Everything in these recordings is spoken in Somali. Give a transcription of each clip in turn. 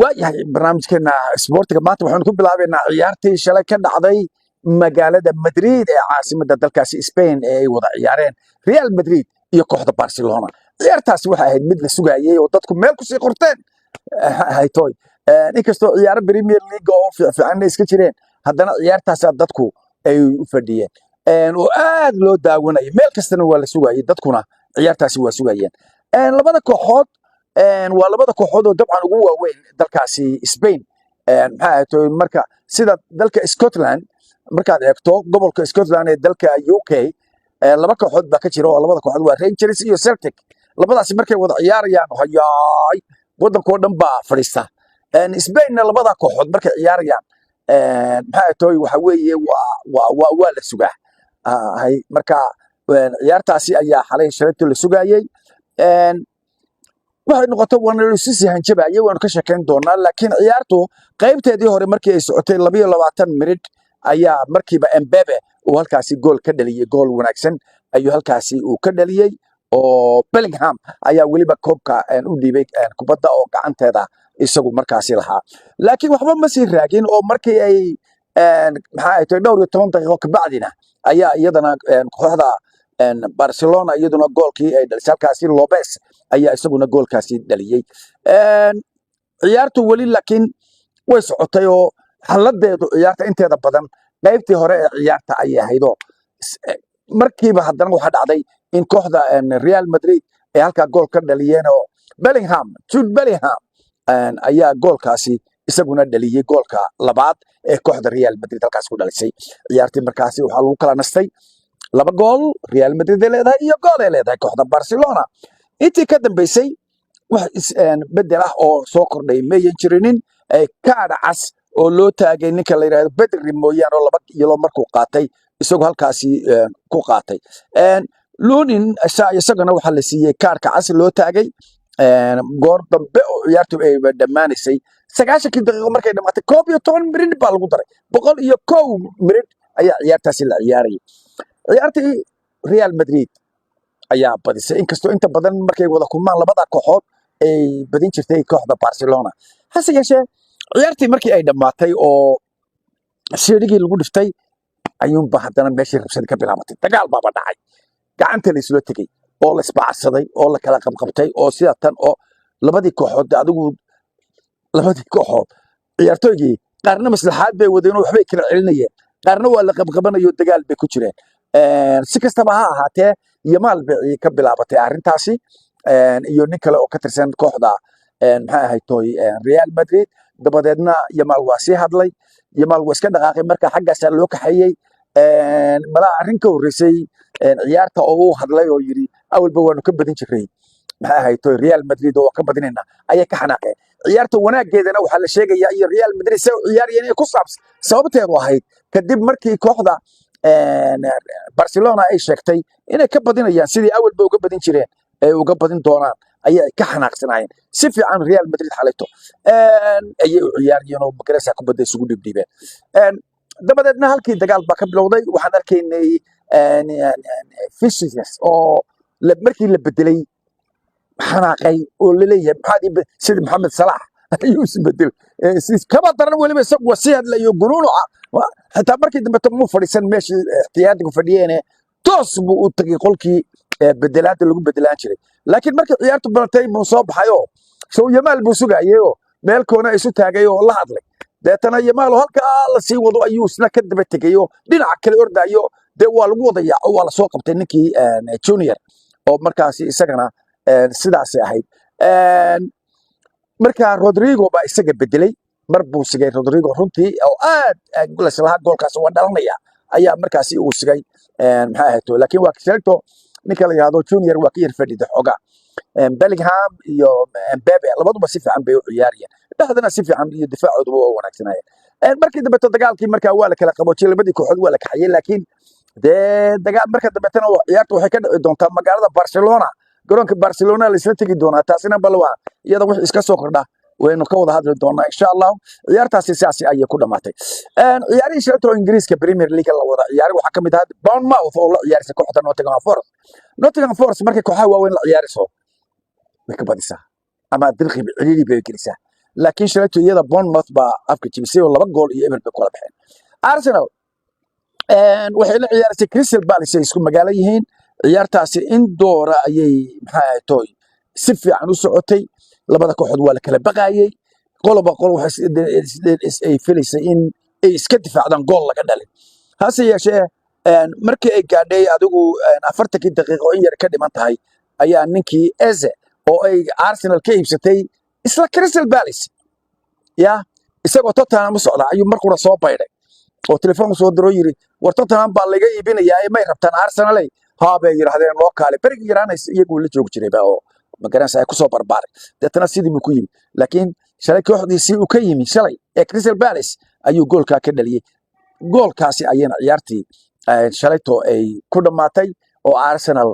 waayahay barnaamijkeena isboortiga maanta waxaanu ku bilaabaynaa ciyaartii shalay ka dhacday magaalada Madrid ee caasimadda dalkaasi Spain ee ay wada ciyaareen Real Madrid iyo kooxda Barcelona. ciyaartaasi waxay ahayd mid la sugayay oo dadku meel ku sii qorteen haytoy inkastoo ciyaaro Premier League oo fiican iska jireen haddana ciyaartaasi dadku ay u fadhiyeen oo aad loo daawanayay meel kastana waa la sugayay dadkuna ciyaartaasi waa sugayeen labada kooxood waa labada kooxood oo dabcan ugu waaweyn dalkaasi Spain maxaa ahayd marka sida dalka Scotland markaad eegto gobolka Scotland ee dalka UK laba kooxood baa ka jira oo labada kooxood waa Rangers iyo Celtic labadaasi markay wada ciyaarayaan hayaay wadankoo dhan baa fadhiista Spain labada kooxood markay ciyaarayaan maxaa ahayd waxa weeye waa la sugaa hay marka ciyaartaasi ayaa xalay shalayto la sugayay waxay noqotay wana si hanjabaayay waan ka sheekayn doonaa laakiin ciyaartu qaybteedii hore markii ay socotay 22 minute ayaa markiiba Mbappe uu halkaasi gool ka dhaliyay gool wanaagsan ayuu halkaasi uu ka dhaliyay oo Bellingham ayaa waliba koobka u dhiibay kubadda oo gacanteeda isagu markaasi lahaa laakiin waxba ma sii raagin oo markii ay maxaa ay tahay dhowr iyo 10 daqiiqo ka bacdina ayaa iyadana kooxda Barcelona iyaduna goolkii ay dhalisay halkaasi Lopez ayaa isaguna goolkaasi dhaliyay ciyaartu wali laakiin way socotay oo xaladeedu ciyaarta inteeda badan qaybtii hore ee ciyaarta ay ahayd oo markiiba haddana waxa dhacday in kooxda Real Madrid ay halka gool ka dhaliyeen oo Jude Bellingham ayaa goolkaasi isaguna dhaliyay goolka labaad ee kooxda Real Madrid halkaas ku dhalisay ciyaartii markaasi waxa lagu kala nastay laba gool Real Madrid leedahay iyo gool ay leedahay kooxda Barcelona intii ka dambeysay wax bedel ah oo soo kordhay meeyan jirinin kaadh cas oo loo taagay ninka la yiraahdo Pedri mooyaan oo laba iyadoo markuu qaatay isagoo halkaasi ku qaatay Lunin isagana waxa la siiyay kaarka cas loo taagay goor dambe oo ciyaartu ay dhamaanaysay 90 daqiiqo markay dhamaatay 11 minute baa lagu daray 101 minute ayaa ciyaartaasi la ciyaarayay ciyaartii Real Madrid ayaa badisay inkastoo inta badan markay wada kulmaan labada kooxood ay badin jirtay kooxda Barcelona hase yeeshee ciyaartii markii ay dhamaatay oo sheerigii lagu dhiftay ayuunba haddana meeshii rabshad ka bilaabatay dagaal baa dhacay gacanta la isla tagay oo la isbaacsaday oo la kala qabqabtay oo sida tan oo labadii kooxood ciyaartooygii qaarna maslaxaad bay wadeen oo waxbay kala celinayeen qaarna waa la qabqabanayo dagaal bay ku jireen si kastaba ha ahaatee Yamal bay ka bilaabatay arrintaasi iyo nin kale oo ka tirsan kooxda maxaa ahayd Real Madrid dabadeedna Yamal waa sii hadlay Yamal waa iska dhaqaaqay marka xaggaas loo kaxeeyay mala arrin ka horeysay ciyaarta oo uu hadlay oo yiri awalba waanu ka badin jiray maxaa ahayd Real Madrid oo ka badinayna ayay ka xanaaqeen ciyaarta wanaageedana waxa la sheegayaa in Real Madrid soo ciyaariyeen ay ku saabsan sababteedu ahayd kadib markii kooxda Barcelona ay sheegtay inay ka badinayaan sidii awalba uga badin jireen ay uga badin doonaan ayay ka xanaaqsanayeen si fiican Real Madrid xalayto ayay u ciyaariyeen oo magarasa kubadda isugu dhibdhibeen dabadeedna halkii dagaal baa ka bilowday waxaan arkaynay Vinicius oo markii la bedelay xanaaqay oo la leeyahay maxaa sida Mohamed Salah ayuu isbedel kaba daran waliba isagu wasi hadlayo gunuuca hatta markii dambe uu fadhiisan meeshii ihtiyaajiga fadhiyeen toos buu u tagay qolkii bedelaada lagu bedelaan jiray laakiin markii ciyaartu balatay buu soo baxayo soo Yamal buu sugayay oo meel koona isu taagay oo la hadlay deetana Yamal halka la sii wado ayuu isna ka daba tagayo dhinaca kale ordayo de waa lagu wadayaa oo waa la soo qabtay ninkii Junior oo markaasi isagana sidaas ahayd marka Rodrigo baa isaga bedelay mar buu sigay Rodrigo runtii oo aad golaslaha goolkaas waa dhalanaya ayaa markaasi uu sigay maxaa ahayd laakiin waa kashalto ninka la yiraahdo Junior waa ka yar fadhiday xogaa Bellingham iyo Mbappe labaduba si fiican bay u ciyaariyeen dhaxdana si fiican iyo difaacoodu waa wanaagsanayeen markii dambe dagaalkii markaa waa la kala qaboojiyay labadii kooxood waa la kaxayay laakiin dagaal marka dambe tan ciyaartu waxay ka dhici doontaa magaalada Barcelona garoonka Barcelona la isla tagi doonaa taasina balwaa iyada wax iska soo kordha waynu ka wada hadli doonaa insha Allah ciyaartaasi siyaasi ay ku dhamaatay ciyaarihii shirto Ingiriiska Premier League la wada ciyaar waxa kamid ah Bournemouth oo la ciyaaraysa kooxda Nottingham Forest markay kooxaha waaweyn la ciyaarayso way ka badisaa ama dirqi ciriiri bay gelisaa laakiin shalayto iyada Bournemouth baa afka jibisay oo 2 gool iyo eber bay kula baxeen. Arsenal waxay la ciyaartay Crystal Palace ay isku magaalo yihiin ciyaartaasi in doora ayay maxay ahayd tooy si fiican u socotay labada kooxood waa la kala baqayay qoloba qol waxay ay filaysay in ay iska difaacdaan gool laga dhalin hase yeeshee markii ay gaadhay adigu 40 daqiiqo in yar ka dhiman tahay ayaa ninkii Eze oo ay Arsenal ka iibsatay isla Crystal Palace ya isagoo Tottenham u socda ayuu markuu soo baydhay oo telefoon soo diro yiri war Tottenham baa laga iibinayaa may rabtaan Arsenal haa bay yiraahdeen loo kaale berigi yaraanays iyagu la joog jiray baa oo magaranaysa ay ku soo barbaaray dadna sidii ku yimi laakiin shalay kooxdiisii uu ka yimi shalay ee Crystal Palace ayuu goolka ka dhaliyay goolkaasi ayana ciyaartii shalayto ay ku dhamaatay oo Arsenal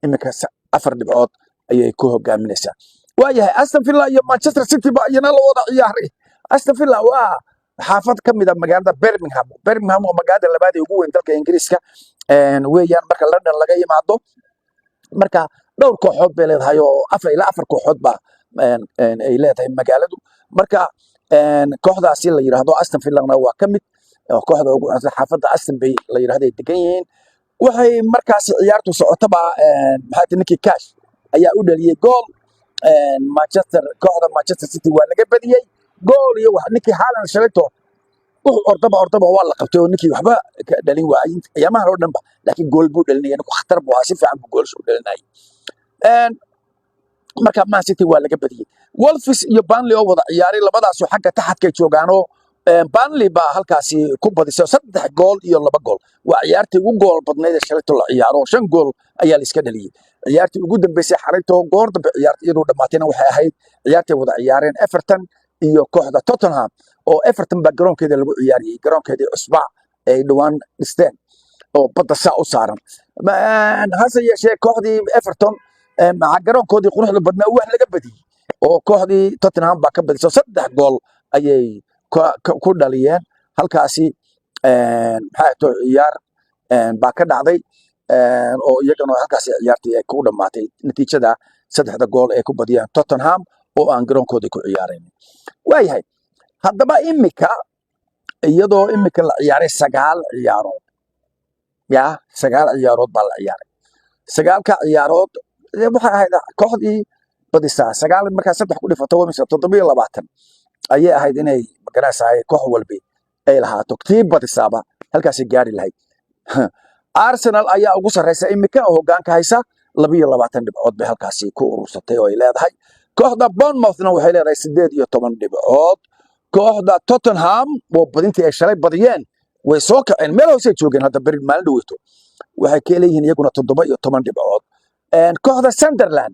imika 4 dhibcood ayay ku hogaaminaysaa waayahay Aston Villa iyo Manchester City ba ayana la wada ciyaaray Aston Villa waa xaafad ka mid ah magaalada Birmingham oo magaalada labaad ee ugu weyn dalka Ingiriiska weeyaan marka London laga yimaado marka dhowr kooxood bay leedahay oo 4 kooxood ba ay leedahay magaaladu marka kooxdaasi la yiraahdo Aston Villa waa ka mid kooxda ugu xaafadda Aston bay la yiraahdo degan yihiin waxay markaas ciyaartu socotaba maxay ninkii Cash ayaa u dhaliyay gool kooxda Manchester City waa laga badiyay gool iyo wax ninkii Haaland shalayto ordaba waa la qabtay oo ninkii waxba ka dhalin waayay ayamaha oo dhanba laakiin gool buu dhalinayay ku khatar buu si fiican buu gool soo dhalinayay marka Man City waa laga badiyay Wolves iyo Burnley oo wada ciyaaray labadaas oo xagga taxadka joogaano Burnley baa halkaasi ku badisay 3 gool iyo 2 gool waa ciyaartii ugu gool badneyd ee shalayto la ciyaaro 5 gool ayaa la iska dhaliyay ciyaartii ugu dambeysay xalayto goor dambe ciyaartii iyadoo dhamaatayna waxay ahayd ciyaartii wada ciyaareen Everton iyo kooxda Tottenham oo Everton ba garoonkeeda lagu ciyaariyay garoonkeedii cusba ay dhawaan dhisteen oo badda saa u saaran hase yeeshee kooxdii Everton maca garoonkoodii quruxda badnaa wax laga badiyay oo kooxdii Tottenham ba ka badisay 3 gool ayay ku dhaliyeen halkaasi maxay too ciyaar ba ka dhacday oo iyagana halkaasi ciyaartii ay ku dhamaatay natiijada 3 gool ay ku badiyeen Tottenham oo aan garoonkoodii ku ciyaareen waayahay haddaba iyadoo imika la ciyaaray 9 ciyaarood ya 9 ciyaarood baa la ciyaaray 9 ciyaarood waxa ahayd kooxdii badisa 9 marka 3 ku dhifato waa 720 ayay ahayd inay magaraasay koox walba ay lahaato tii badisaba halkaas gaari lahayd Arsenal ayaa ugu sareysa imika hoggaanka haysa 22 dhibcood bay halkaasi ku urursatay oo ay leedahay kooxda Bournemouthna waxay leedahay 18 dhibcood kooxda Tottenham oo badintii ay shalay badiyeen way soo kaceen meel hoose joogeen hadda bari maalin dhaweyto waxay ka leeyihiin iyaguna 17 dhibcood kooxda Sunderland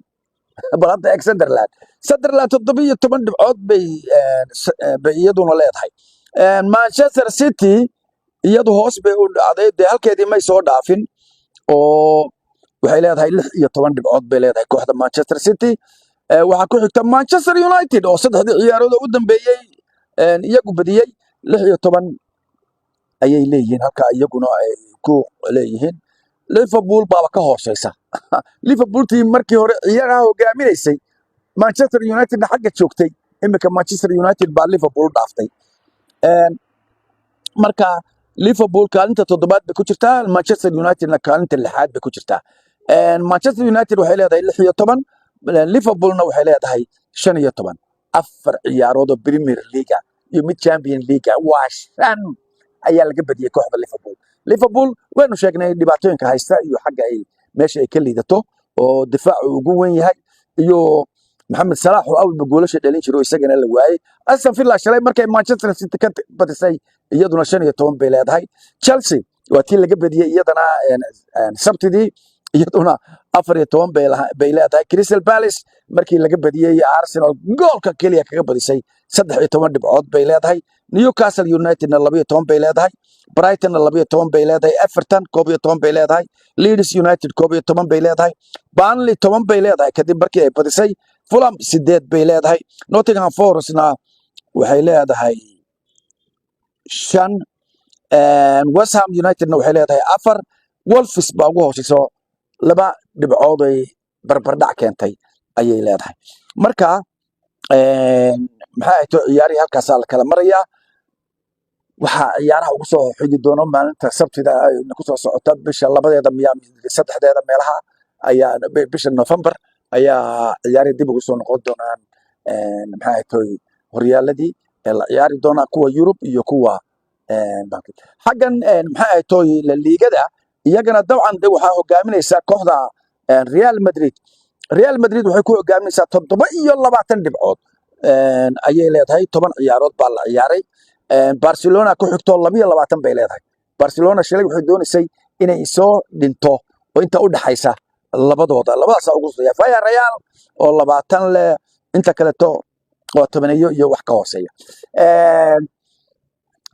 balada Sunderland 17 dhibcood bay iyaduna leedahay Manchester City iyadu hoos bay u dhacday halkeedii may soo dhaafin oo waxay leedahay 16 dhibcood bay leedahay kooxda Manchester City waxa ku xigta Manchester United oo 3 ciyaarood u dambeeyay iyagu badiyay 16 ayay leeyihiin halka iyaguna ay ku leeyihiin Liverpool baa ka hooseysa Liverpool tii markii hore ciyaaraha hogaaminaysay Manchester United xagga joogtay imika Manchester United baa Liverpool dhaaftay marka Liverpool kaalinta 7 bay ku jirtaa Manchester United kaalinta 6 bay ku jirtaa Manchester United waxay leedahay 16 Liverpoolna waxay leedahay 15 afar ciyaarood oo Premier League iyo mid Champions League waa 5 ayaa laga badiyay kooxda Liverpool waynu sheegnay dhibaatooyinka haysta iyo xagga ay meesha ay ka liidato oo difaacu ugu weyn yahay iyo Mohamed Salah oo awal goolasha dhalin jiray isagana la waayay Aston Villa shalay markay Manchester City ka badisay iyaduna 15 bay leedahay Chelsea waa tii laga badiyay iyadana Sabtidii iyaduna 14 bay leedahay Crystal Palace markii laga badiyay Arsenal goolka kaliya kaga badisay 13 dhibcood bay leedahay Newcastle United 12 bay leedahay Brighton 12 bay leedahay Everton 11 bay leedahay Leeds United 11 bay leedahay Burnley 10 bay leedahay kadib markii ay badisay Fulham 8 bay leedahay Nottingham Forestna waxay leedahay 5 West Ham Unitedna waxay leedahay 4 Wolves baa ugu hooseyso 2 dhibcood ay barbardhac keentay ayay leedahay marka maxay ahayd ciyaarihii halkaasaa la kala marayaa waxaa ciyaaraha ugu soo xigi doona maalinta sabtida ay ku soo socota bisha labadeeda miyaa saddexdeeda meelaha ayaa bisha November ayaa ciyaarihii dib ugu soo noqon doonaan maxay ahayd horyaaladii ee la ciyaari doona kuwa Yurub iyo kuwa xaggan maxay ahayd la liigada iyagana dabcan waxaa hogaaminaysa kooxda Real Madrid waxay ku hogaaminaysaa 27 dhibcood ayay leedahay 10 ciyaarood baa la ciyaaray Barcelona ku xigto 22 bay leedahay Barcelona shalay waxay doonaysay inay soo dhinto oo inta u dhaxaysa labadaas ugu soo Real oo 20 leh inta kale oo 10 iyo wax ka hooseeya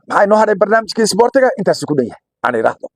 maxay noo haray barnaamijkii sportiga intaas ku dhan yahay aan iraahdo